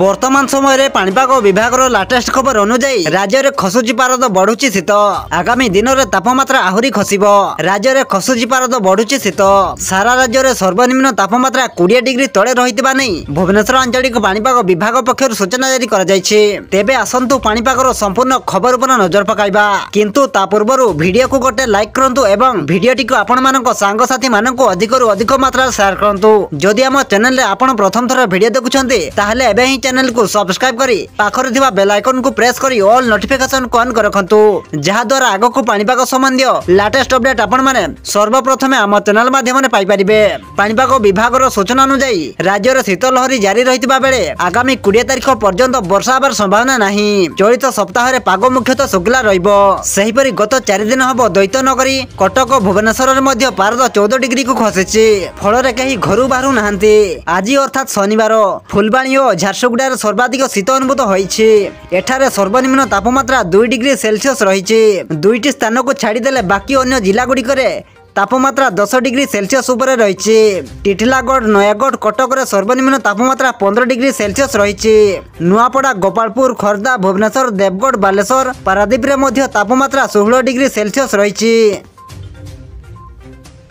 वर्तमान समय पाणीपाग विभाग लाटेस्ट खबर अनुଯାयी राज्य में खसुची पारद बढ़ुची शीत। आगामी दिन में तापमात्रा आहरी खसब। राज्य में खसुची पारद बढ़ुची शीत। सारा राज्य में सर्वनिम्न तापमात्रा 20 डिग्री तले रहितबा नहीं भुवनेश्वर आंचलिक पाणीपाग विभाग पक्षर सूचना जारी कर तेबे आसंतु पाणीपागर संपूर्ण खबर पर नजर पकाइबा। किंतु ता पूर्व वीडियो को गोटे लाइक करंतु एवं वीडियोटी को आपण मानक सांगसाथी मानक अधिक मात्रा शेयर करंतु। जदि आम चैनल रे आपण प्रथम थर वीडियो देखुछन्ते ताहले एबे ही चैनल को सब्सक्राइब करी पाखरे थिबा बेल आइकन को प्रेस करी ऑल नोटिफिकेशन को ऑन कर रखंतु, जहा द्वारा आगो को पाणीपाग संबंधी लेटेस्ट अपडेट आपण माने सर्वप्रथम आम चैनल माध्यम रे पाई परिबे। पाणीपाग विभाग रो सूचना अनुसार राज्य रे शीत लहरी जारी रहितबा बेले आगामी 20 तारिख पर्यंत वर्षा होबार संभावना नहीं। चलित सप्ताह रे पाग मुख्यतः शुक्ला रहिबो। सेहिपरि गत 4 दिन हबो दैत्य नगरी कटक भुवनेश्वर रे मध्य पारद 14 डिग्री को खसिछि। फल रे कहीं घरु बाहरु नाहंती। आज अर्थात शनिवार फुलबाणी और झारसुगुड़ा सर्वाधिक शीत अनुभूत होइछि। एठारे सर्वनिम्न तापमात्रा 2 डिग्री सेल्सियस रहिछि। दुईटी स्थान को छाड़ीदेले बाकी अन्य जिला गुड़िकरे तापमात्रा 10 डिग्री सेल्सियस उपरे रहिछि। टिटिलागढ़ नयागढ़ कटक रे सर्वनिम्न तापमात्रा 15 डिग्री सेल्सियस रहिछि। नुआपड़ा गोपालपुर खोर्धा भुवनेश्वर देवगढ़ बालेश्वर पारादीप रे मध्य तापमात्रा 16 डिग्री सेल्सियस रहिछि।